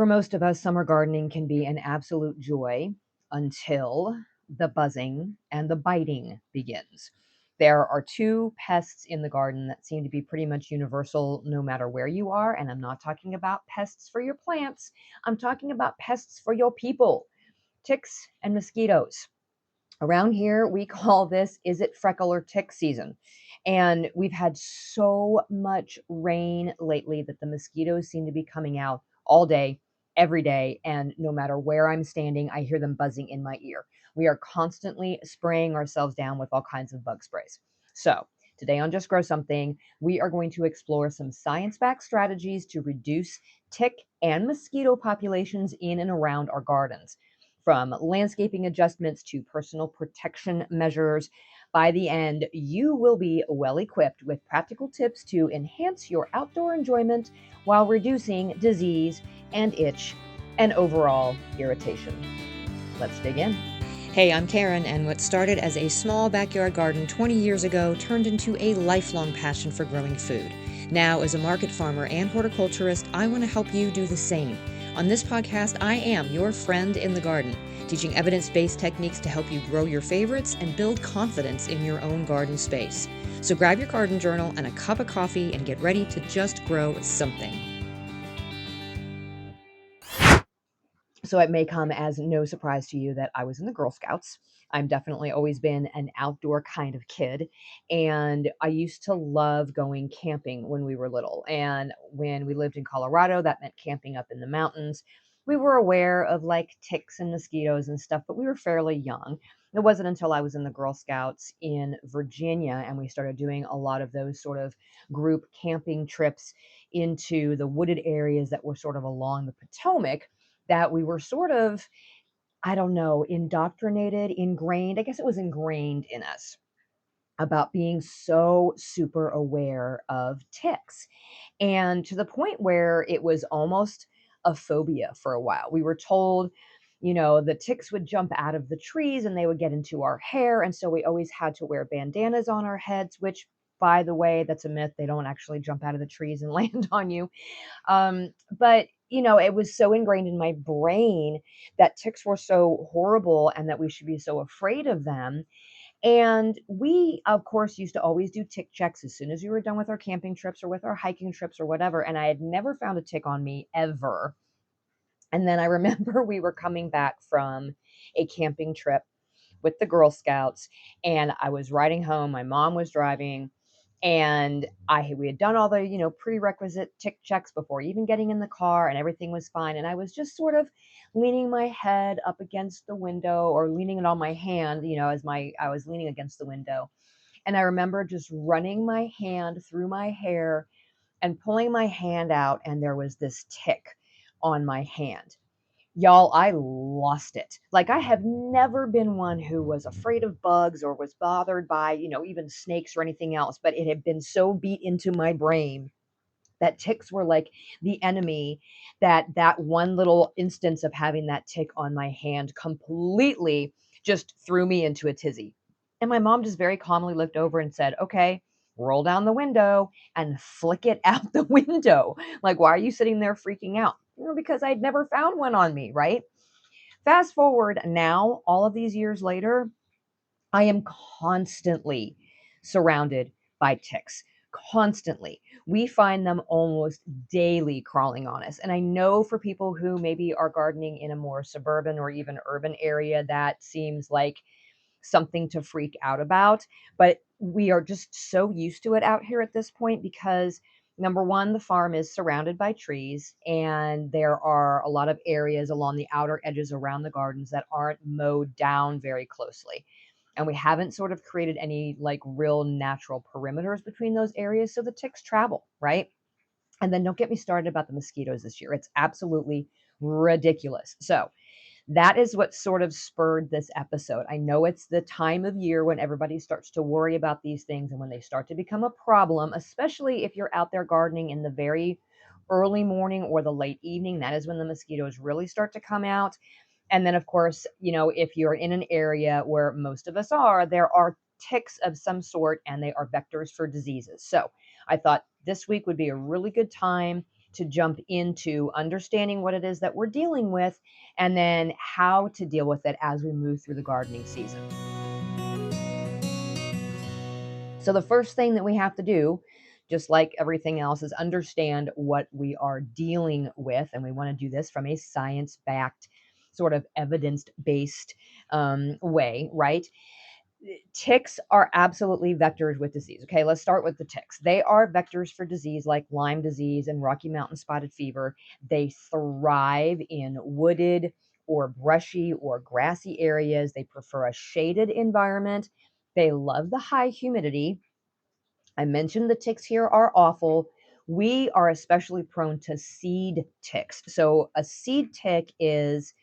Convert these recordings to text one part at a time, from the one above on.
For most of us, summer gardening can be an absolute joy until the buzzing and the biting begins. There are two pests in the garden that seem to be pretty much universal no matter where you are. And I'm not talking about pests for your plants, I'm talking about pests for your people: ticks and mosquitoes. Around here, we call this is it freckle or tick season. And we've had so much rain lately that the mosquitoes seem to be coming out all day, every day. And no matter where I'm standing, I hear them buzzing in my ear. We are constantly spraying ourselves down with all kinds of bug sprays. So, today on Just Grow Something, we are going to explore some science backed strategies to reduce tick and mosquito populations in and around our gardens. From landscaping adjustments to personal protection measures, by the end, you will be well equipped with practical tips to enhance your outdoor enjoyment while reducing disease and itch and overall irritation. Let's dig in. Hey, I'm Karen, and what started as a small backyard garden 20 years ago turned into a lifelong passion for growing food. Now, as a market farmer and horticulturist, I want to help you do the same. On this podcast, I am your friend in the garden, teaching evidence-based techniques to help you grow your favorites and build confidence in your own garden space. So grab your garden journal and a cup of coffee and get ready to just grow something. So it may come as no surprise to you that I was in the Girl Scouts. I'm definitely always been an outdoor kind of kid. And I used to love going camping when we were little. And when we lived in Colorado, that meant camping up in the mountains. We were aware of like ticks and mosquitoes and stuff, but we were fairly young. It wasn't until I was in the Girl Scouts in Virginia and we started doing a lot of those sort of group camping trips into the wooded areas that were sort of along the Potomac that we were sort of, I don't know, indoctrinated, ingrained. I guess it was ingrained in us about being so super aware of ticks. And to the point where it was almost a phobia for a while. We were told, the ticks would jump out of the trees and they would get into our hair. And so we always had to wear bandanas on our heads, which, by the way, that's a myth. They don't actually jump out of the trees and land on you. But it was so ingrained in my brain that ticks were so horrible and that we should be so afraid of them. And we, of course, used to always do tick checks as soon as we were done with our camping trips or with our hiking trips or whatever. And I had never found a tick on me ever. And then I remember we were coming back from a camping trip with the Girl Scouts, and I was riding home. My mom was driving, and we had done all the prerequisite tick checks before even getting in the car, and everything was fine. And I was just sort of leaning my head up against the window, or leaning it on my hand, as I was leaning against the window. And I remember just running my hand through my hair and pulling my hand out, and there was this tick on my hand. Y'all, I lost it. Like, I have never been one who was afraid of bugs or was bothered by, even snakes or anything else, but it had been so beat into my brain that ticks were like the enemy, that one little instance of having that tick on my hand completely just threw me into a tizzy. And my mom just very calmly looked over and said, "Okay, roll down the window and flick it out the window. Like, why are you sitting there freaking out?" Because I'd never found one on me, right? Fast forward now, all of these years later, I am constantly surrounded by ticks. Constantly. We find them almost daily crawling on us. And I know for people who maybe are gardening in a more suburban or even urban area, that seems like something to freak out about. But we are just so used to it out here at this point because, number one, the farm is surrounded by trees, and there are a lot of areas along the outer edges around the gardens that aren't mowed down very closely. And we haven't sort of created any like real natural perimeters between those areas. So the ticks travel, right? And then don't get me started about the mosquitoes this year. It's absolutely ridiculous. So that is what sort of spurred this episode. I know it's the time of year when everybody starts to worry about these things and when they start to become a problem, especially if you're out there gardening in the very early morning or the late evening. That is when the mosquitoes really start to come out. And then, of course, if you're in an area where most of us are, there are ticks of some sort and they are vectors for diseases. So I thought this week would be a really good time to jump into understanding what it is that we're dealing with and then how to deal with it as we move through the gardening season. So, the first thing that we have to do, just like everything else, is understand what we are dealing with. And we want to do this from a science backed, sort of evidence based way, right? Ticks are absolutely vectors with disease. Okay, let's start with the ticks. They are vectors for disease like Lyme disease and Rocky Mountain spotted fever. They thrive in wooded or brushy or grassy areas. They prefer a shaded environment. They love the high humidity. I mentioned the ticks here are awful. We are especially prone to seed ticks. So, a seed tick is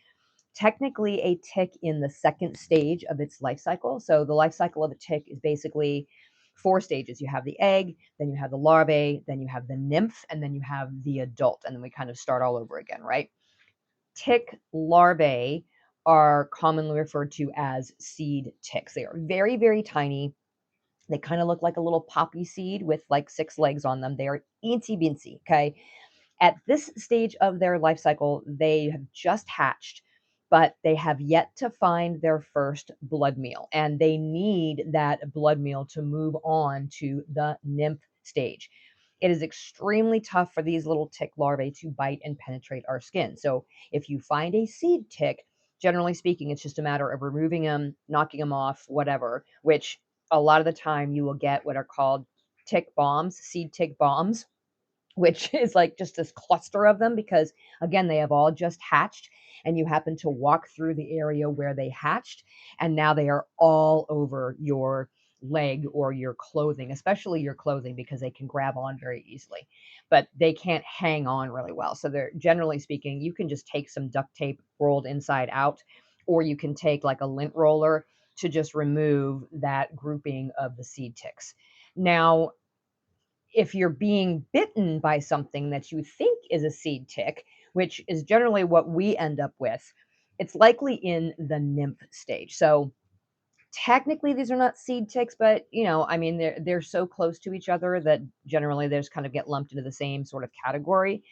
technically a tick in the second stage of its life cycle. So the life cycle of a tick is basically four stages. You have the egg, then you have the larvae, then you have the nymph, and then you have the adult. And then we kind of start all over again, right? Tick larvae are commonly referred to as seed ticks. They are very, very tiny. They kind of look like a little poppy seed with like six legs on them. They are eensy beensy. Okay. At this stage of their life cycle, they have just hatched, but they have yet to find their first blood meal, and they need that blood meal to move on to the nymph stage. It is extremely tough for these little tick larvae to bite and penetrate our skin. So, if you find a seed tick, generally speaking, it's just a matter of removing them, knocking them off, whatever, which a lot of the time you will get what are called tick bombs, seed tick bombs, which is like just this cluster of them because, again, they have all just hatched, and you happen to walk through the area where they hatched, and now they are all over your leg or your clothing, especially your clothing, because they can grab on very easily, but they can't hang on really well. So they're, generally speaking, you can just take some duct tape rolled inside out, or you can take like a lint roller to just remove that grouping of the seed ticks. Now, if you're being bitten by something that you think is a seed tick, which is generally what we end up with, it's likely in the nymph stage. So technically these are not seed ticks, but I mean they're so close to each other that generally they just kind of get lumped into the same sort of category.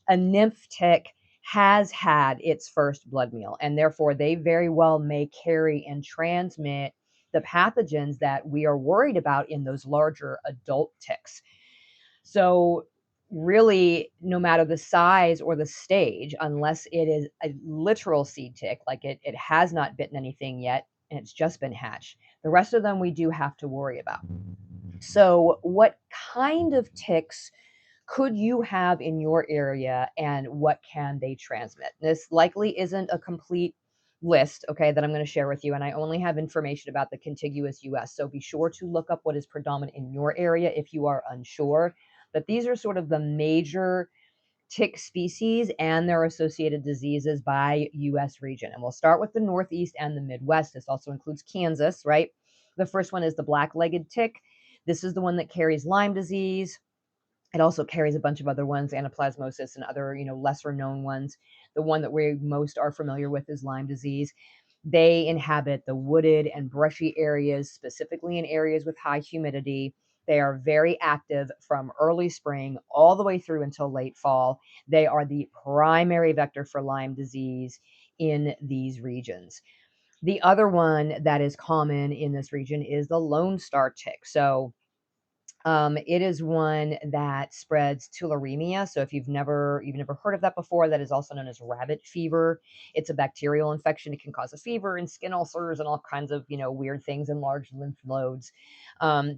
A nymph tick has had its first blood meal, and therefore they very well may carry and transmit the pathogens that we are worried about in those larger adult ticks. So, really, no matter the size or the stage, unless it is a literal seed tick, like it has not bitten anything yet and it's just been hatched, the rest of them we do have to worry about. So, what kind of ticks could you have in your area and what can they transmit? This likely isn't a complete list, okay, that I'm going to share with you. And I only have information about the contiguous US. So be sure to look up what is predominant in your area if you are unsure. But these are sort of the major tick species and their associated diseases by US region. And we'll start with the Northeast and the Midwest. This also includes Kansas, right? The first one is the black legged tick. This is the one that carries Lyme disease. It also carries a bunch of other ones, anaplasmosis and other, lesser known ones. The one that we most are familiar with is Lyme disease. They inhabit the wooded and brushy areas, specifically in areas with high humidity. They are very active from early spring all the way through until late fall. They are the primary vector for Lyme disease in these regions. The other one that is common in this region is the Lone Star tick. So it is one that spreads tularemia. So if you've never heard of that before, that is also known as rabbit fever. It's a bacterial infection. It can cause a fever and skin ulcers and all kinds of weird things and large lymph nodes.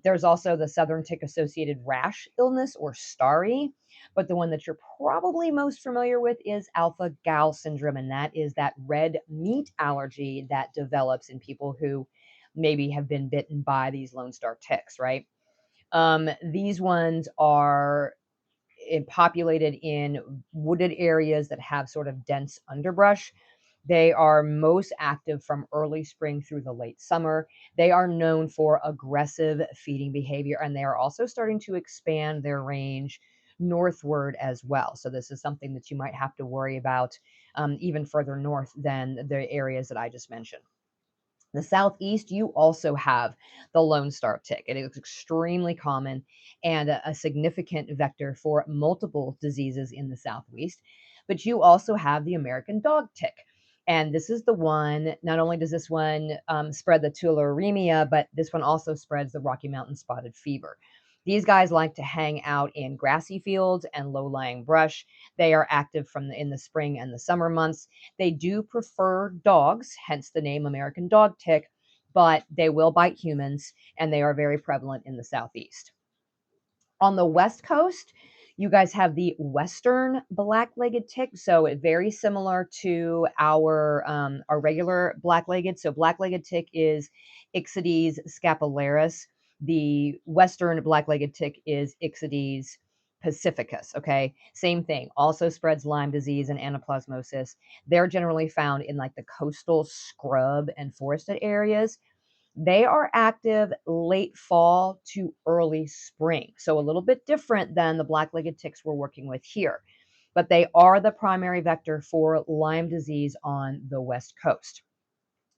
There's also the southern tick associated rash illness or starry, but the one that you're probably most familiar with is alpha gal syndrome, and that is that red meat allergy that develops in people who maybe have been bitten by these Lone Star ticks, right? These ones are populated in wooded areas that have sort of dense underbrush. They are most active from early spring through the late summer. They are known for aggressive feeding behavior, and they are also starting to expand their range northward as well. So, this is something that you might have to worry about even further north than the areas that I just mentioned. The southeast, you also have the Lone Star tick. It is extremely common and a significant vector for multiple diseases in the southeast. But you also have the American dog tick. And this is the one, not only does this one spread the tularemia, but this one also spreads the Rocky Mountain spotted fever. These guys like to hang out in grassy fields and low-lying brush. They are active in the spring and the summer months. They do prefer dogs, hence the name American dog tick, but they will bite humans and they are very prevalent in the southeast. On the West Coast, you guys have the Western black-legged tick, so very similar to our regular black-legged. So black-legged tick is Ixodes scapularis. The Western black-legged tick is Ixodes pacificus. Okay, same thing. Also spreads Lyme disease and anaplasmosis. They're generally found in like the coastal scrub and forested areas. They are active late fall to early spring. So a little bit different than the black-legged ticks we're working with here. But they are the primary vector for Lyme disease on the West Coast.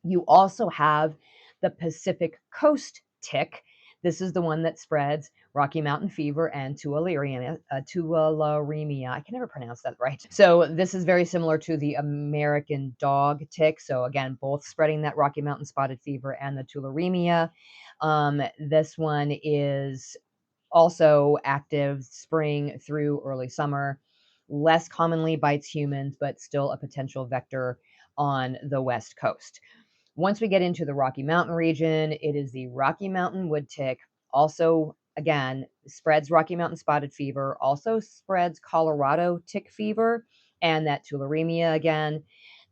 You also have the Pacific Coast tick. This is the one that spreads Rocky Mountain fever and tularemia. I can never pronounce that right. So this is very similar to the American dog tick. So again, both spreading that Rocky Mountain spotted fever and the tularemia. This one is also active spring through early summer. Less commonly bites humans, but still a potential vector on the West Coast. Once we get into the Rocky Mountain region, it is the Rocky Mountain wood tick. Also, again, spreads Rocky Mountain spotted fever, also spreads Colorado tick fever, and that tularemia again.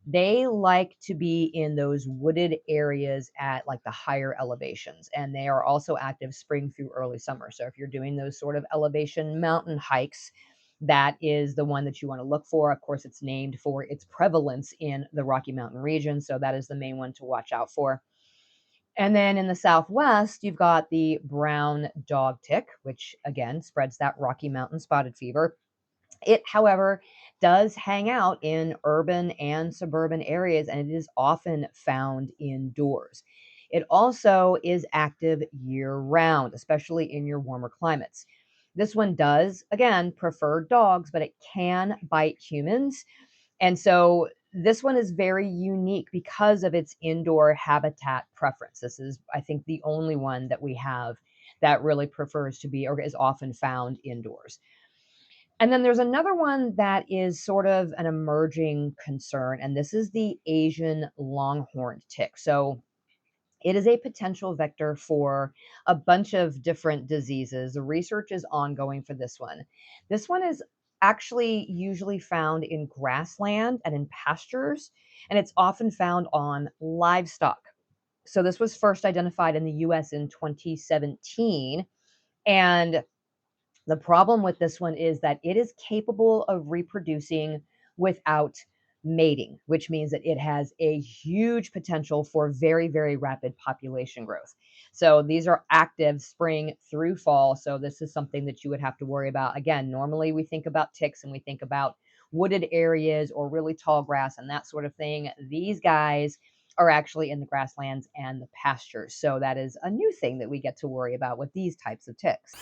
They like to be in those wooded areas at like the higher elevations, and they are also active spring through early summer. So if you're doing those sort of elevation mountain hikes, that is the one that you want to look for. Of course, it's named for its prevalence in the Rocky Mountain region, so that is the main one to watch out for. And then in the southwest, you've got the brown dog tick, which again spreads that Rocky Mountain spotted fever. It, however, does hang out in urban and suburban areas, and it is often found indoors. It also is active year round, especially in your warmer climates. This one does, again, prefer dogs, but it can bite humans. And so this one is very unique because of its indoor habitat preference. This is, I think, the only one that we have that really prefers to be or is often found indoors. And then there's another one that is sort of an emerging concern, and this is the Asian longhorned tick. So it is a potential vector for a bunch of different diseases. The research is ongoing for this one. This one is actually usually found in grassland and in pastures, and it's often found on livestock. So this was first identified in the US in 2017. And the problem with this one is that it is capable of reproducing without mating, which means that it has a huge potential for very, very rapid population growth. So these are active spring through fall. So this is something that you would have to worry about. Again, normally we think about ticks and we think about wooded areas or really tall grass and that sort of thing. These guys are actually in the grasslands and the pastures. So that is a new thing that we get to worry about with these types of ticks.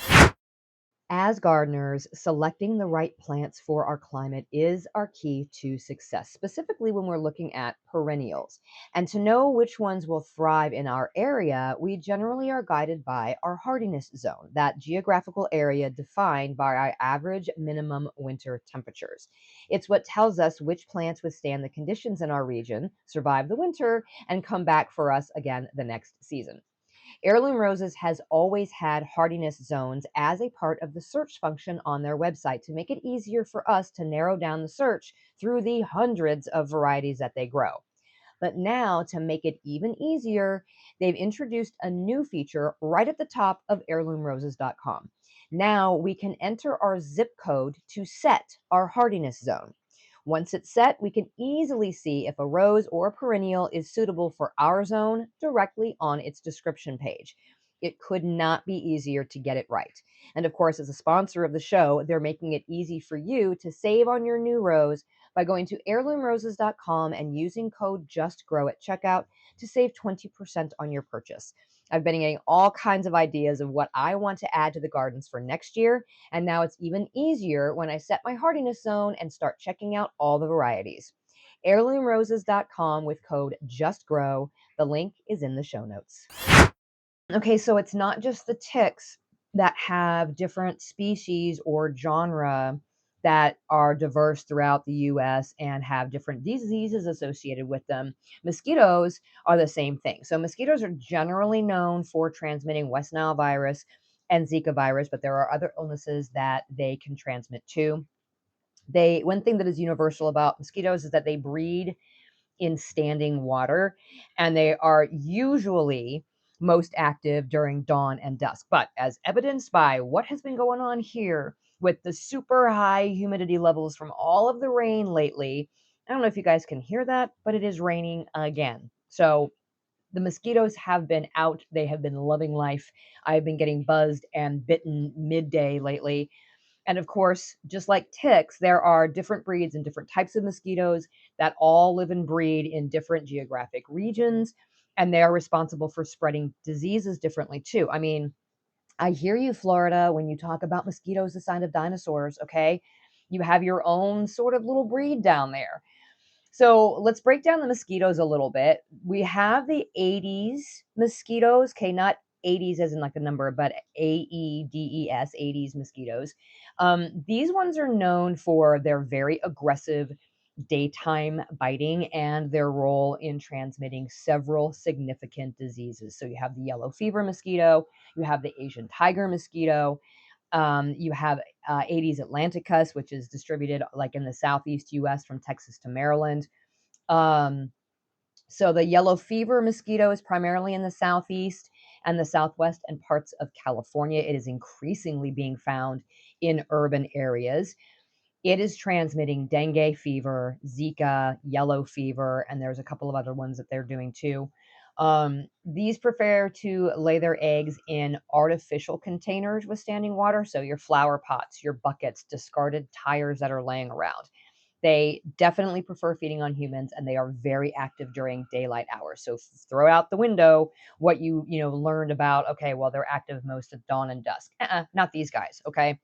As gardeners, selecting the right plants for our climate is our key to success, specifically when we're looking at perennials. And to know which ones will thrive in our area, we generally are guided by our hardiness zone, that geographical area defined by our average minimum winter temperatures. It's what tells us which plants withstand the conditions in our region, survive the winter, and come back for us again the next season. Heirloom Roses has always had hardiness zones as a part of the search function on their website to make it easier for us to narrow down the search through the hundreds of varieties that they grow. But now, to make it even easier, they've introduced a new feature right at the top of heirloomroses.com. Now we can enter our zip code to set our hardiness zone. Once it's set, we can easily see if a rose or a perennial is suitable for our zone directly on its description page. It could not be easier to get it right. And of course, as a sponsor of the show, they're making it easy for you to save on your new rose by going to heirloomroses.com and using code JUSTGROW at checkout to save 20% on your purchase. I've been getting all kinds of ideas of what I want to add to the gardens for next year, and now it's even easier when I set my hardiness zone and start checking out all the varieties. Heirloomroses.com with code JUSTGROW. The link is in the show notes. Okay, so it's not just the ticks that have different species or genre that are diverse throughout the US and have different diseases associated with them. Mosquitoes are the same thing. So, mosquitoes are generally known for transmitting West Nile virus and Zika virus, but there are other illnesses that they can transmit too. One thing that is universal about mosquitoes is that they breed in standing water, and they are usually most active during dawn and dusk. But as evidenced by what has been going on here with the super high humidity levels from all of the rain lately, I don't know if you guys can hear that, but it is raining again. So the mosquitoes have been out. They have been loving life. I've been getting buzzed and bitten midday lately, and of course, just like ticks, there are different breeds and different types of mosquitoes that all live and breed in different geographic regions. And they are responsible for spreading diseases differently too. I mean, I hear you, Florida, when you talk about mosquitoes, the sign of dinosaurs, okay? You have your own sort of little breed down there. So let's break down the mosquitoes a little bit. We have the Aedes mosquitoes, okay, not 80s as in like the number, but Aedes, Aedes mosquitoes. These ones are known for their very aggressive daytime biting and their role in transmitting several significant diseases. So you have the yellow fever mosquito, you have the Asian tiger mosquito, you have Aedes atlanticus, which is distributed like in the southeast U.S. from Texas to Maryland. Um, so the yellow fever mosquito is primarily in the southeast and the southwest and parts of California. It is increasingly being found in urban areas. It is transmitting dengue fever, Zika, yellow fever, and there's a couple of other ones that they're doing too. These prefer to lay their eggs in artificial containers with standing water. So your flower pots, your buckets, discarded tires that are laying around. They definitely prefer feeding on humans, and they are very active during daylight hours. So throw out the window what you learned about. Okay, well they're active most at dawn and dusk. Not these guys. Okay.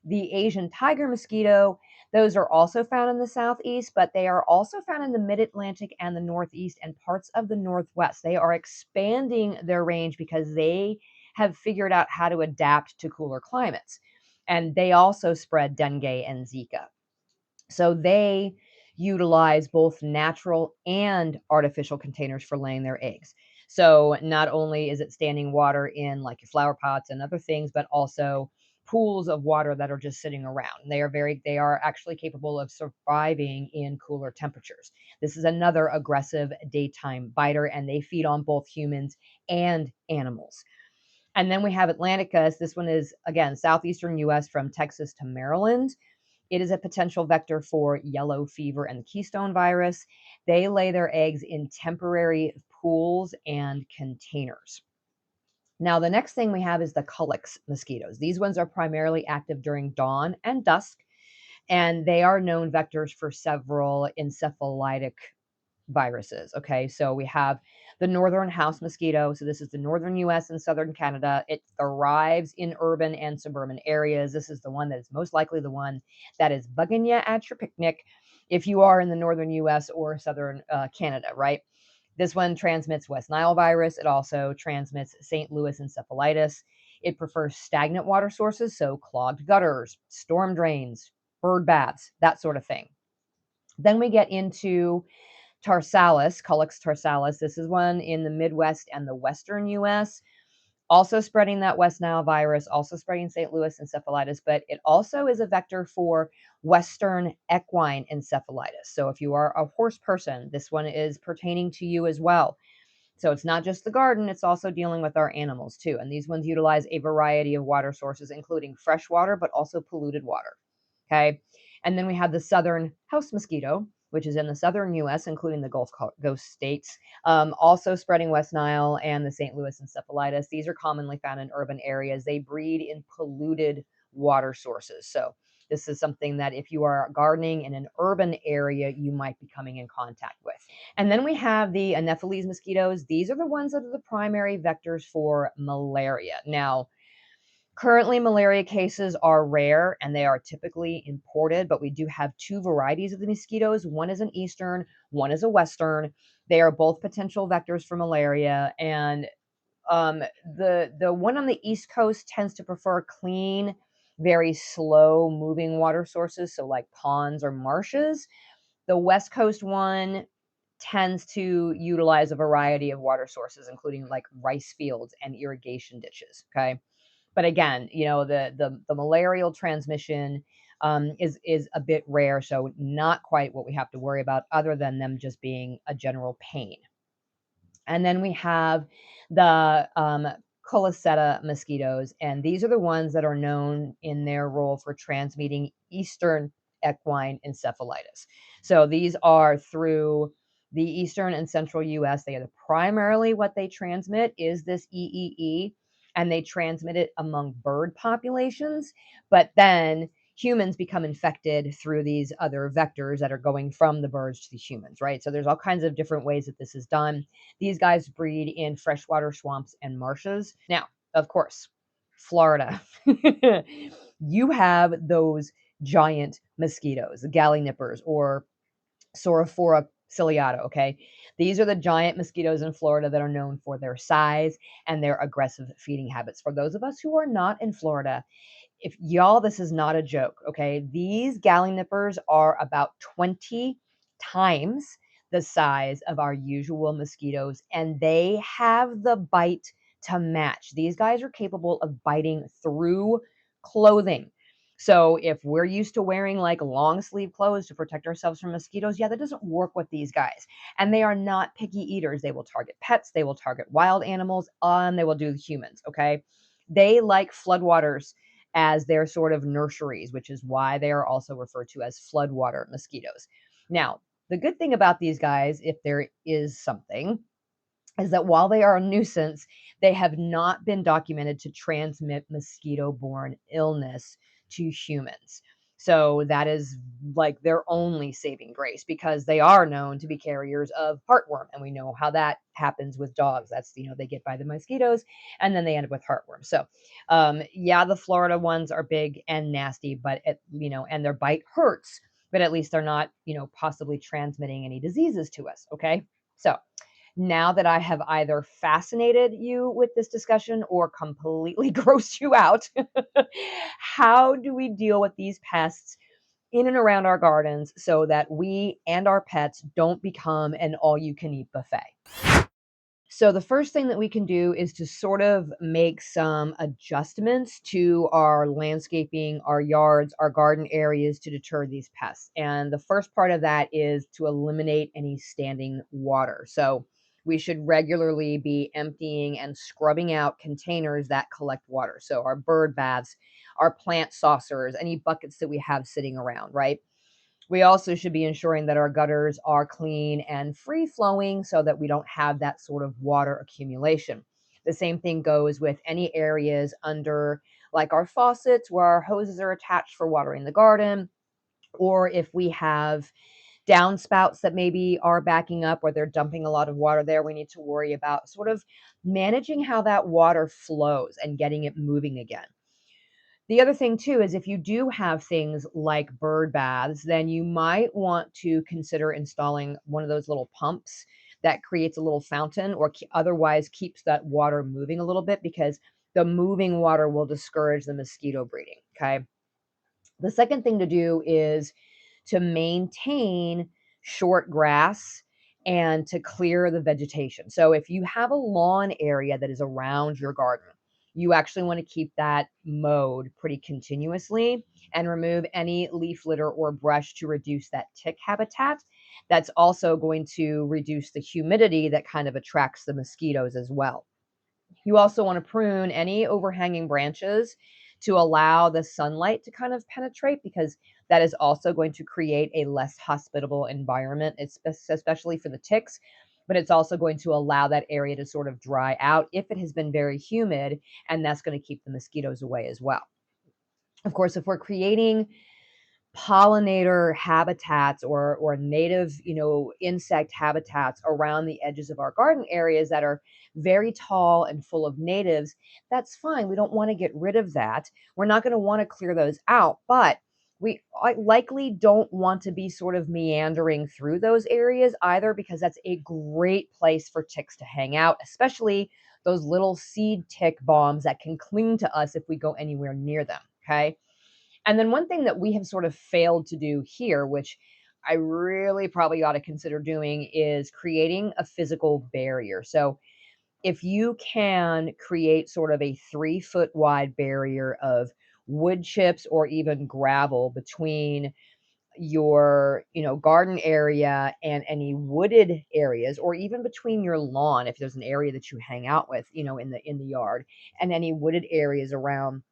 The Asian tiger mosquito, those are also found in the southeast, but they are also found in the mid-Atlantic and the northeast and parts of the northwest. They are expanding their range because they have figured out how to adapt to cooler climates. And they also spread dengue and Zika. So they utilize both natural and artificial containers for laying their eggs. So not only is it standing water in like your flower pots and other things, but also pools of water that are just sitting around. They are actually capable of surviving in cooler temperatures. This is another aggressive daytime biter, and they feed on both humans and animals. And then we have Atlanticus. This one is again southeastern US from Texas to Maryland. It is a potential vector for yellow fever and the Keystone virus. They lay their eggs in temporary pools and containers. Now, the next thing we have is the Culex mosquitoes. These ones are primarily active during dawn and dusk, and they are known vectors for several encephalitic viruses. Okay, so we have the northern house mosquito. So this is the northern US and southern Canada. It thrives in urban and suburban areas. This is the one that is most likely the one that is bugging you at your picnic if you are in the northern US or southern Canada, right? This one transmits West Nile virus. It also transmits St. Louis encephalitis. It prefers stagnant water sources, so clogged gutters, storm drains, bird baths, that sort of thing. Then we get into Tarsalis, Culex tarsalis. This is one in the Midwest and the Western US, also spreading that West Nile virus, also spreading St. Louis encephalitis, but it also is a vector for Western equine encephalitis. So if you are a horse person, this one is pertaining to you as well. So it's not just the garden, it's also dealing with our animals too. And these ones utilize a variety of water sources, including fresh water, but also polluted water. Okay. And then we have the southern house mosquito, which is in the southern US, including the Gulf Coast states, also spreading West Nile and the St. Louis encephalitis. These are commonly found in urban areas. They breed in polluted water sources. So this is something that if you are gardening in an urban area, you might be coming in contact with. And then we have the Anopheles mosquitoes. These are the ones that are the primary vectors for malaria. Now, currently, malaria cases are rare and they are typically imported, but we do have two varieties of the mosquitoes. One is an eastern, one is a western. They are both potential vectors for malaria. And the one on the East Coast tends to prefer clean, very slow moving water sources, so like ponds or marshes. The West Coast one tends to utilize a variety of water sources, including like rice fields and irrigation ditches. Okay. But again, the malarial transmission is a bit rare, so not quite what we have to worry about, other than them just being a general pain. And then we have the Colicetta mosquitoes, and these are the ones that are known in their role for transmitting Eastern equine encephalitis. So these are through the eastern and central US. They are primarily what they transmit is this EEE, and they transmit it among bird populations. But then humans become infected through these other vectors that are going from the birds to the humans, right? So there's all kinds of different ways that this is done. These guys breed in freshwater swamps and marshes. Now, of course, Florida. You have those giant mosquitoes, the gallinippers or Saurophora ciliata, okay? These are the giant mosquitoes in Florida that are known for their size and their aggressive feeding habits. For those of us who are not in Florida, if y'all, this is not a joke, okay? These gallinippers are about 20 times the size of our usual mosquitoes, and they have the bite to match. These guys are capable of biting through clothing. So if we're used to wearing like long sleeve clothes to protect ourselves from mosquitoes, yeah, that doesn't work with these guys. And they are not picky eaters. They will target pets, they will target wild animals, and they will do humans, okay? They like floodwaters as their sort of nurseries, which is why they are also referred to as floodwater mosquitoes. Now, the good thing about these guys, if there is something, is that while they are a nuisance, they have not been documented to transmit mosquito-borne illness to humans. So that is like their only saving grace, because they are known to be carriers of heartworm. And we know how that happens with dogs. That's, they get by the mosquitoes and then they end up with heartworm. So, yeah, the Florida ones are big and nasty, but and their bite hurts, but at least they're not, possibly transmitting any diseases to us. Okay. So, now that I have either fascinated you with this discussion or completely grossed you out, how do we deal with these pests in and around our gardens so that we and our pets don't become an all you can eat buffet? So the first thing that we can do is to sort of make some adjustments to our landscaping, our yards, our garden areas to deter these pests. And the first part of that is to eliminate any standing water. So we should regularly be emptying and scrubbing out containers that collect water. So our bird baths, our plant saucers, any buckets that we have sitting around, right? We also should be ensuring that our gutters are clean and free flowing so that we don't have that sort of water accumulation. The same thing goes with any areas under like our faucets where our hoses are attached for watering the garden, or if we have downspouts that maybe are backing up or they're dumping a lot of water there, we need to worry about sort of managing how that water flows and getting it moving again. The other thing too is if you do have things like bird baths, then you might want to consider installing one of those little pumps that creates a little fountain or otherwise keeps that water moving a little bit, because the moving water will discourage the mosquito breeding. Okay. The second thing to do is to maintain short grass and to clear the vegetation. So if you have a lawn area that is around your garden, you actually want to keep that mowed pretty continuously and remove any leaf litter or brush to reduce that tick habitat. That's also going to reduce the humidity that kind of attracts the mosquitoes as well. You also want to prune any overhanging branches to allow the sunlight to kind of penetrate, because That is also going to create a less hospitable environment, especially for the ticks, but it's also going to allow that area to sort of dry out if it has been very humid, and that's going to keep the mosquitoes away as well. Of course, if we're creating pollinator habitats or native, insect habitats around the edges of our garden areas that are very tall and full of natives, that's fine. We don't want to get rid of that. We're not going to want to clear those out, but we likely don't want to be sort of meandering through those areas either, because that's a great place for ticks to hang out, especially those little seed tick bombs that can cling to us if we go anywhere near them. Okay. And then one thing that we have sort of failed to do here, which I really probably ought to consider doing, is creating a physical barrier. So if you can create sort of a 3 foot wide barrier of wood chips or even gravel between your garden area and any wooded areas, or even between your lawn if there's an area that you hang out with in the yard, and any wooded areas around,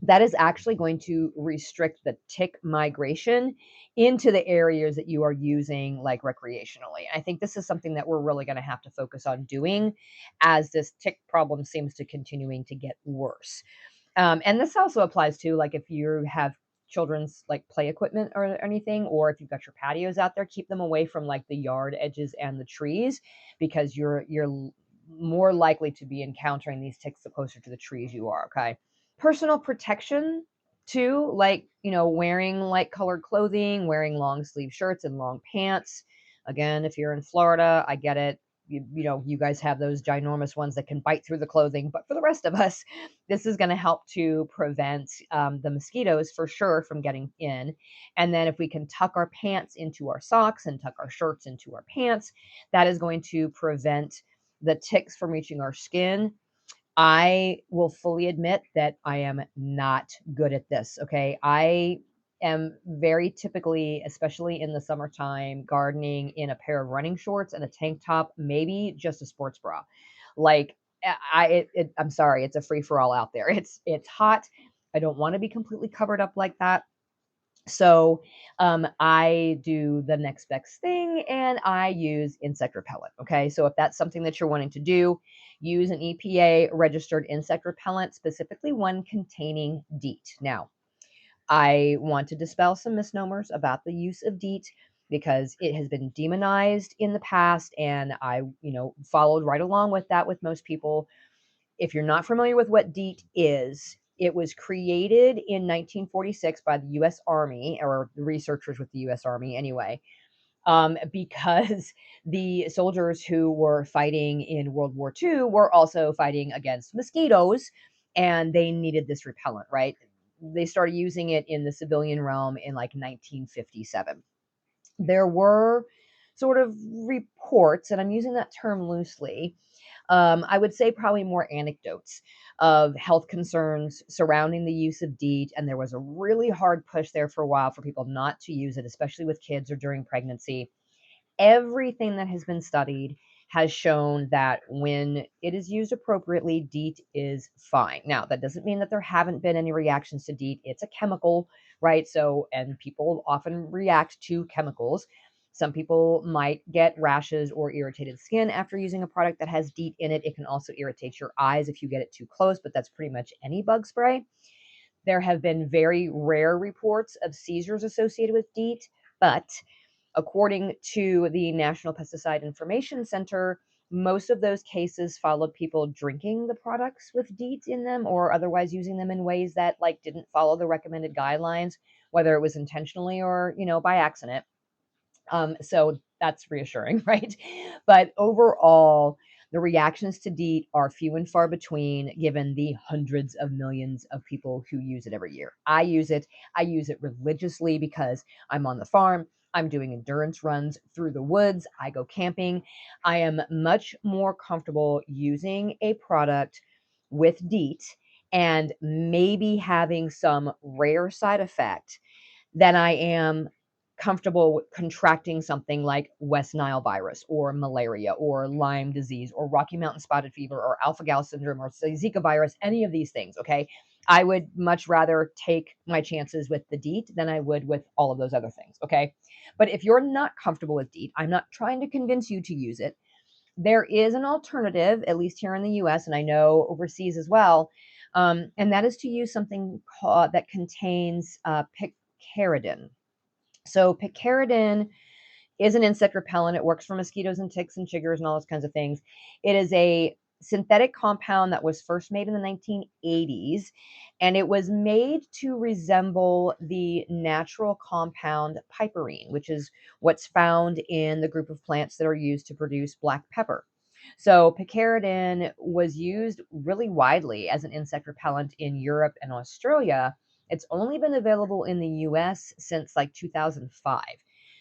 that is actually going to restrict the tick migration into the areas that you are using like recreationally. I think this is something that we're really going to have to focus on doing as this tick problem seems to continuing to get worse. And this also applies to, like, if you have children's like play equipment or anything, or if you've got your patios out there, keep them away from like the yard edges and the trees, because you're more likely to be encountering these ticks the closer to the trees you are. Okay. Personal protection too, like, wearing light colored clothing, wearing long sleeve shirts and long pants. Again, if you're in Florida, I get it. You guys have those ginormous ones that can bite through the clothing, but for the rest of us, this is going to help to prevent the mosquitoes for sure from getting in. And then if we can tuck our pants into our socks and tuck our shirts into our pants, that is going to prevent the ticks from reaching our skin. I will fully admit that I am not good at this, okay? I am very typically, especially in the summertime, gardening in a pair of running shorts and a tank top, maybe just a sports bra. Like, I'm sorry, it's a free for all out there. It's hot. I don't want to be completely covered up like that. So, I do the next best thing and I use insect repellent. Okay. So, if that's something that you're wanting to do, use an EPA registered insect repellent, specifically one containing DEET. Now, I want to dispel some misnomers about the use of DEET because it has been demonized in the past. And I, followed right along with that with most people. If you're not familiar with what DEET is, it was created in 1946 by the US Army, or the researchers with the US Army anyway, because the soldiers who were fighting in World War II were also fighting against mosquitoes, and they needed this repellent, right? They started using it in the civilian realm in like 1957. There were sort of reports, and I'm using that term loosely, I would say probably more anecdotes of health concerns surrounding the use of DEET. And there was a really hard push there for a while for people not to use it, especially with kids or during pregnancy. Everything that has been studied has shown that when it is used appropriately, DEET is fine. Now, that doesn't mean that there haven't been any reactions to DEET. It's a chemical, right? So, and people often react to chemicals. Some people might get rashes or irritated skin after using a product that has DEET in it. It can also irritate your eyes if you get it too close, but that's pretty much any bug spray. There have been very rare reports of seizures associated with DEET, but according to the National Pesticide Information Center, most of those cases followed people drinking the products with DEET in them or otherwise using them in ways that like didn't follow the recommended guidelines, whether it was intentionally or, by accident. So that's reassuring, right? But overall, the reactions to DEET are few and far between given the hundreds of millions of people who use it every year. I use it. I use it religiously because I'm on the farm. I'm doing endurance runs through the woods. I go camping. I am much more comfortable using a product with DEET and maybe having some rare side effect than I am comfortable with contracting something like West Nile virus or malaria or Lyme disease or Rocky Mountain spotted fever or alpha gal syndrome or Zika virus, any of these things. Okay. I would much rather take my chances with the DEET than I would with all of those other things. Okay. But if you're not comfortable with DEET, I'm not trying to convince you to use it. There is an alternative, at least here in the US, and I know overseas as well. And that is to use something that contains picaridin. So, picaridin is an insect repellent. It works for mosquitoes and ticks and chiggers and all those kinds of things. It is a synthetic compound that was first made in the 1980s, and it was made to resemble the natural compound piperine, which is what's found in the group of plants that are used to produce black pepper. So, picaridin was used really widely as an insect repellent in Europe and Australia. It's only been available in the US since like 2005.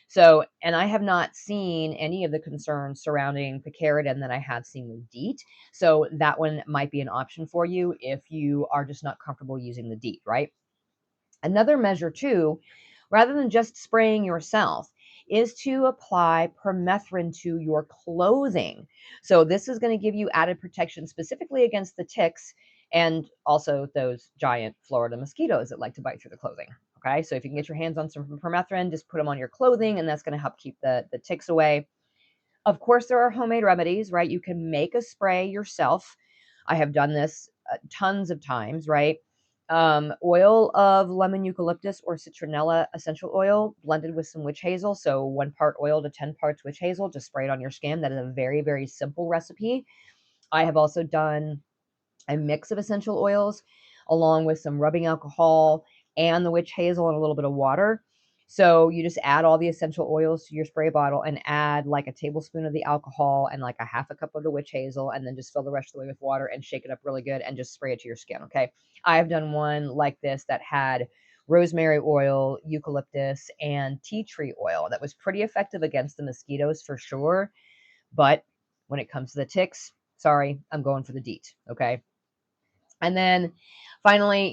So, and I have not seen any of the concerns surrounding picaridin that I have seen with DEET. So that one might be an option for you if you are just not comfortable using the DEET, right? Another measure too, rather than just spraying yourself, is to apply permethrin to your clothing. So this is going to give you added protection specifically against the ticks and also those giant Florida mosquitoes that like to bite through the clothing. Okay, so if you can get your hands on some permethrin, just put them on your clothing, and that's going to help keep the ticks away. Of course, there are homemade remedies, right? You can make a spray yourself. I have done this tons of times, right? Oil of lemon eucalyptus or citronella essential oil blended with some witch hazel. So 1 part oil to 10 parts witch hazel, just spray it on your skin. That is a very, very simple recipe. I have also done a mix of essential oils along with some rubbing alcohol and the witch hazel and a little bit of water. So you just add all the essential oils to your spray bottle and add like a tablespoon of the alcohol and like a half a cup of the witch hazel, and then just fill the rest of the way with water and shake it up really good and just spray it to your skin. Okay. I've done one like this that had rosemary oil, eucalyptus, and tea tree oil that was pretty effective against the mosquitoes for sure. But when it comes to the ticks, sorry, I'm going for the DEET. Okay. And then finally,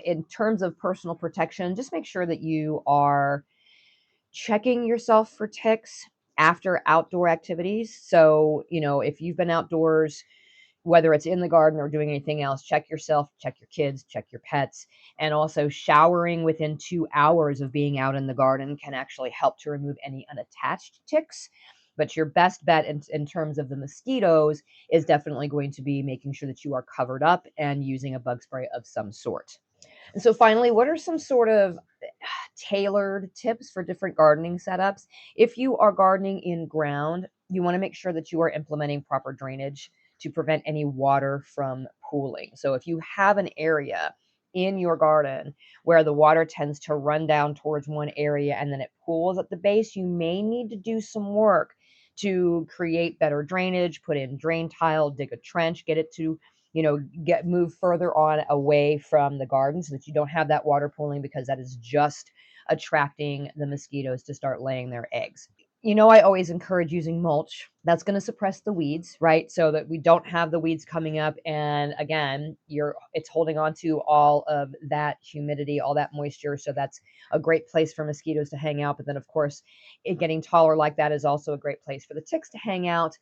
in terms of personal protection, just make sure that you are checking yourself for ticks after outdoor activities. So, if you've been outdoors, whether it's in the garden or doing anything else, check yourself, check your kids, check your pets. And also, showering within 2 hours of being out in the garden can actually help to remove any unattached ticks. But your best bet in terms of the mosquitoes is definitely going to be making sure that you are covered up and using a bug spray of some sort. And so, finally, what are some sort of tailored tips for different gardening setups? If you are gardening in ground, you want to make sure that you are implementing proper drainage to prevent any water from pooling. So if you have an area in your garden where the water tends to run down towards one area and then it pools at the base, you may need to do some work to create better drainage, put in drain tile, dig a trench, get it to get move further on away from the garden so that you don't have that water pooling, because that is just attracting the mosquitoes to start laying their eggs. I always encourage using mulch. That's going to suppress the weeds, right? So that we don't have the weeds coming up. And again, it's holding on to all of that humidity, all that moisture. So that's a great place for mosquitoes to hang out. But then, of course, it getting taller like that is also a great place for the ticks to hang out.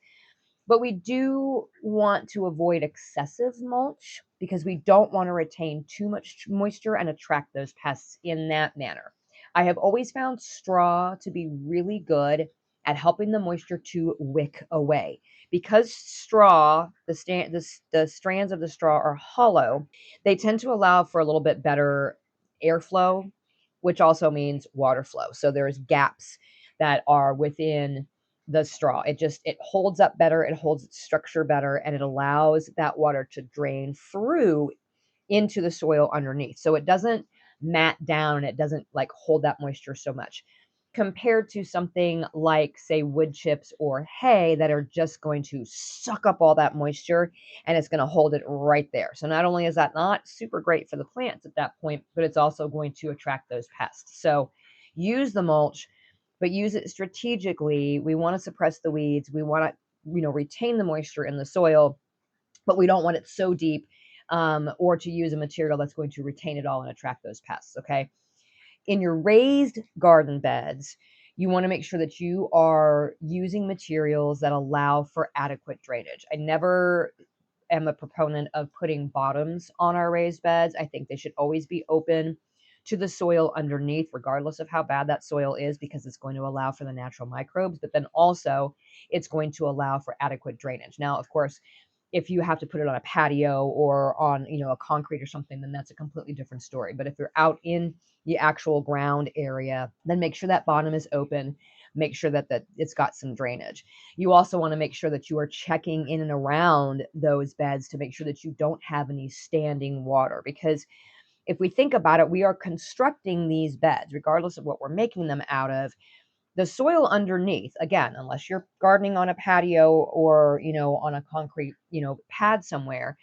But we do want to avoid excessive mulch because we don't want to retain too much moisture and attract those pests in that manner. I have always found straw to be really good at helping the moisture to wick away. Because straw, the strands of the straw are hollow, they tend to allow for a little bit better airflow, which also means water flow. So there's gaps that are within the straw. It holds up better, it holds its structure better, and it allows that water to drain through into the soil underneath. So it doesn't mat down and it doesn't like hold that moisture so much compared to something like, say, wood chips or hay that are just going to suck up all that moisture and it's going to hold it right there. So not only is that not super great for the plants at that point, but it's also going to attract those pests. So use the mulch, but use it strategically. We want to suppress the weeds. We want to, retain the moisture in the soil, but we don't want it so deep, or to use a material that's going to retain it all and attract those pests. Okay. In your raised garden beds, you want to make sure that you are using materials that allow for adequate drainage. I never am a proponent of putting bottoms on our raised beds. I think they should always be open to the soil underneath, regardless of how bad that soil is, because it's going to allow for the natural microbes, but then also it's going to allow for adequate drainage. Now, of course, if you have to put it on a patio or on, a concrete or something, then that's a completely different story. But if you're out in the actual ground area, then make sure that bottom is open. Make sure that it's got some drainage. You also want to make sure that you are checking in and around those beds to make sure that you don't have any standing water, because if we think about it, we are constructing these beds, regardless of what we're making them out of. The soil underneath, again, unless you're gardening on a patio or, on a concrete, pad somewhere,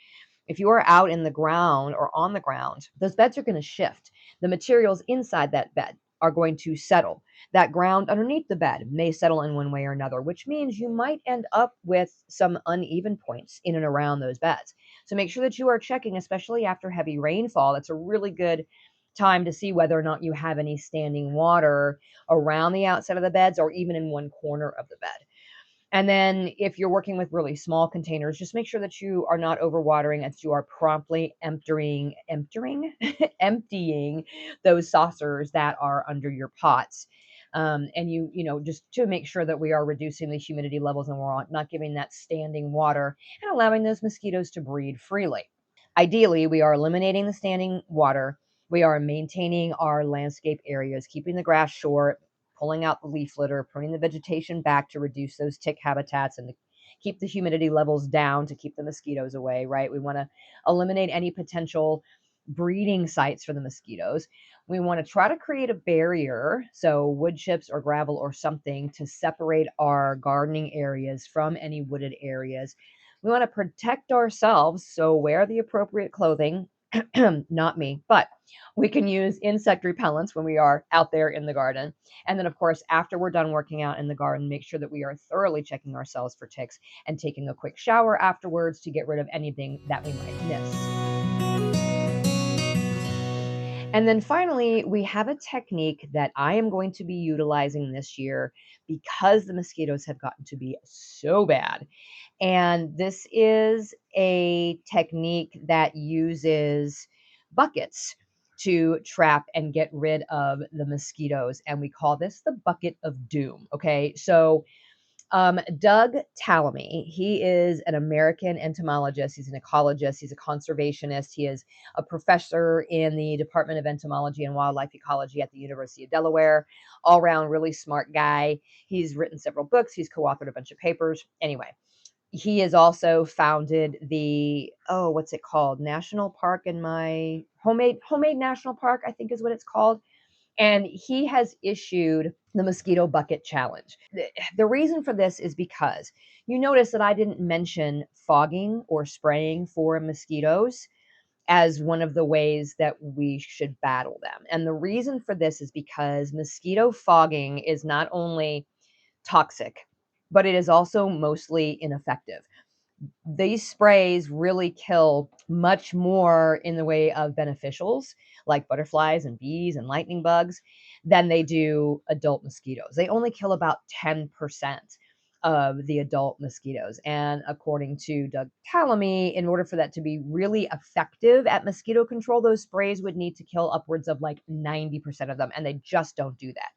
if you are out in the ground or on the ground, those beds are going to shift. The materials inside that bed are going to settle. That ground underneath the bed may settle in one way or another, which means you might end up with some uneven points in and around those beds. So make sure that you are checking, especially after heavy rainfall. That's a really good time to see whether or not you have any standing water around the outside of the beds or even in one corner of the bed. And then if you're working with really small containers, just make sure that you are not overwatering and you are promptly emptying those saucers that are under your pots. And just to make sure that we are reducing the humidity levels and we're not giving that standing water and allowing those mosquitoes to breed freely. Ideally, we are eliminating the standing water. We are maintaining our landscape areas, keeping the grass short, pulling out the leaf litter, pruning the vegetation back to reduce those tick habitats and to keep the humidity levels down to keep the mosquitoes away, right? We want to eliminate any potential breeding sites for the mosquitoes. We want to try to create a barrier, so wood chips or gravel or something to separate our gardening areas from any wooded areas. We want to protect ourselves, so wear the appropriate clothing. Not me, but we can use insect repellents when we are out there in the garden. And then, of course, after we're done working out in the garden, make sure that we are thoroughly checking ourselves for ticks and taking a quick shower afterwards to get rid of anything that we might miss. And then finally, we have a technique that I am going to be utilizing this year because the mosquitoes have gotten to be so bad. And this is a technique that uses buckets to trap and get rid of the mosquitoes. And we call this the bucket of doom. Okay. So Doug Tallamy, he is an American entomologist. He's an ecologist. He's a conservationist. He is a professor in the Department of Entomology and Wildlife Ecology at the University of Delaware. All around really smart guy. He's written several books. He's co-authored a bunch of papers. Anyway, he has also founded the, what's it called? National Park in my homemade National Park, I think is what it's called. And he has issued the Mosquito Bucket Challenge. The reason for this is because you notice that I didn't mention fogging or spraying for mosquitoes as one of the ways that we should battle them. And the reason for this is because mosquito fogging is not only toxic, but it is also mostly ineffective. These sprays really kill much more in the way of beneficials like butterflies and bees and lightning bugs than they do adult mosquitoes. They only kill about 10% of the adult mosquitoes. And according to Doug Tallamy, in order for that to be really effective at mosquito control, those sprays would need to kill upwards of like 90% of them. And they just don't do that.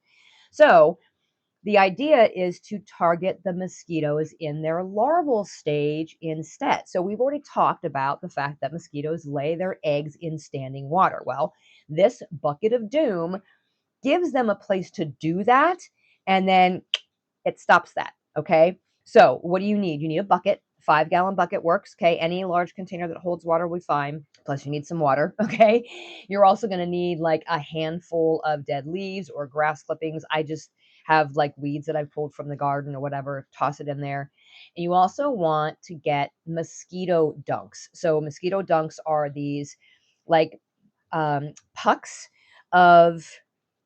So the idea is to target the mosquitoes in their larval stage instead. So we've already talked about the fact that mosquitoes lay their eggs in standing water. Well, this bucket of doom gives them a place to do that, and then it stops that. Okay. So what do you need? You need a bucket. 5-gallon bucket works. Okay. Any large container that holds water will be fine. Plus, you need some water. Okay. You're also going to need like a handful of dead leaves or grass clippings. I just have like weeds that I've pulled from the garden or whatever, toss it in there. And you also want to get mosquito dunks. So, mosquito dunks are these like pucks of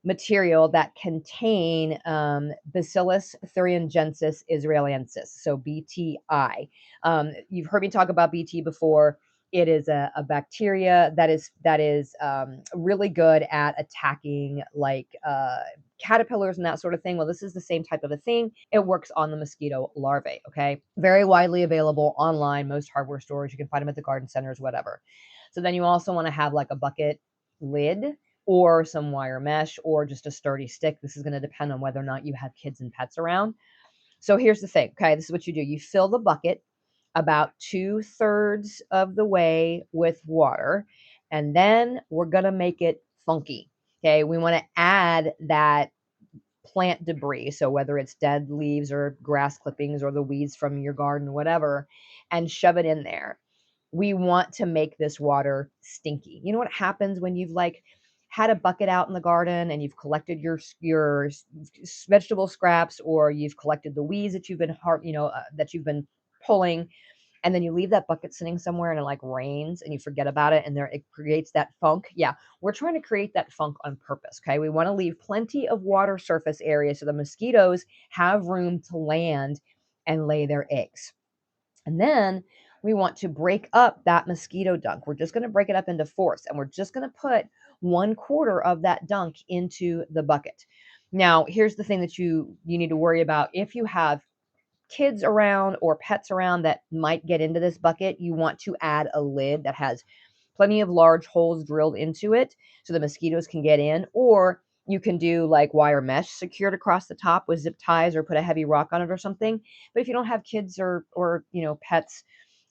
material that contain Bacillus thuringiensis israelensis, so BTI. You've heard me talk about BT before. It is a bacteria that is really good at attacking like caterpillars and that sort of thing. Well, this is the same type of a thing. It works on the mosquito larvae, okay? Very widely available online, most hardware stores. You can find them at the garden centers, whatever. So then you also want to have like a bucket lid or some wire mesh or just a sturdy stick. This is going to depend on whether or not you have kids and pets around. So here's the thing, okay? This is what you do. You fill the bucket about 2/3 of the way with water, and then we're going to make it funky. Okay? We want to add that plant debris, so whether it's dead leaves or grass clippings or the weeds from your garden, whatever, and shove it in there. We want to make this water stinky. You know what happens when you've like had a bucket out in the garden and you've collected your vegetable scraps, or you've collected the weeds that you've been that you've been pulling, and then you leave that bucket sitting somewhere and it like rains and you forget about it, and there it creates that funk. Yeah, we're trying to create that funk on purpose. Okay, we want to leave plenty of water surface area so the mosquitoes have room to land and lay their eggs. And then we want to break up that mosquito dunk. We're just going to break it up into fourths, and we're just going to put 1/4 of that dunk into the bucket. Now, here's the thing that you need to worry about. If you have kids around or pets around that might get into this bucket, you want to add a lid that has plenty of large holes drilled into it so the mosquitoes can get in, or you can do like wire mesh secured across the top with zip ties or put a heavy rock on it or something. But if you don't have kids or pets,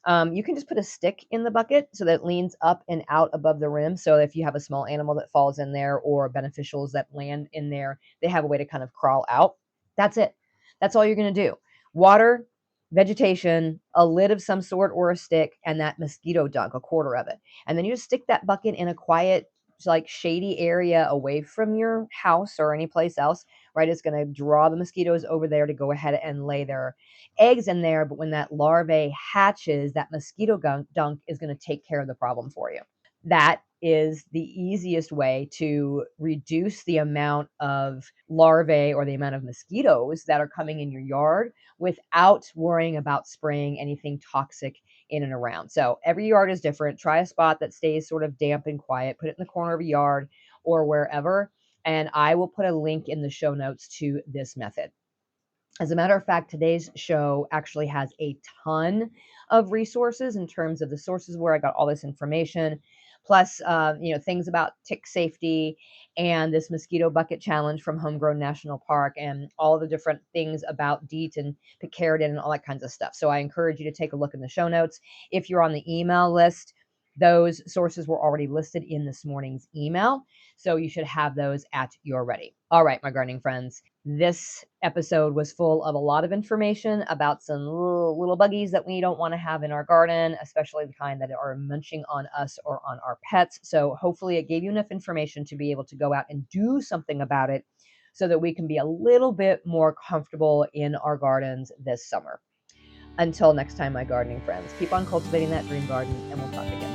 you can just put a stick in the bucket so that it leans up and out above the rim. So if you have a small animal that falls in there or beneficials that land in there, they have a way to kind of crawl out. That's it. That's all you're going to do. Water, vegetation, a lid of some sort or a stick, and that mosquito dunk, 1/4 of it. And then you just stick that bucket in a quiet, like shady area away from your house or any place else, right? It's going to draw the mosquitoes over there to go ahead and lay their eggs in there. But when that larvae hatches, that mosquito dunk is going to take care of the problem for you. That is the easiest way to reduce the amount of larvae or the amount of mosquitoes that are coming in your yard without worrying about spraying anything toxic in and around. So every yard is different. Try a spot that stays sort of damp and quiet. Put it in the corner of a yard or wherever. And I will put a link in the show notes to this method. As a matter of fact, today's show actually has a ton of resources in terms of the sources where I got all this information, plus, things about tick safety and this mosquito bucket challenge from Homegrown National Park, and all the different things about DEET and picaridin and all that kinds of stuff. So I encourage you to take a look in the show notes. If you're on the email list, those sources were already listed in this morning's email. So you should have those at your ready. All right, my gardening friends. This episode was full of a lot of information about some little buggies that we don't want to have in our garden, especially the kind that are munching on us or on our pets. So hopefully it gave you enough information to be able to go out and do something about it so that we can be a little bit more comfortable in our gardens this summer. Until next time, my gardening friends, keep on cultivating that dream garden, and we'll talk again.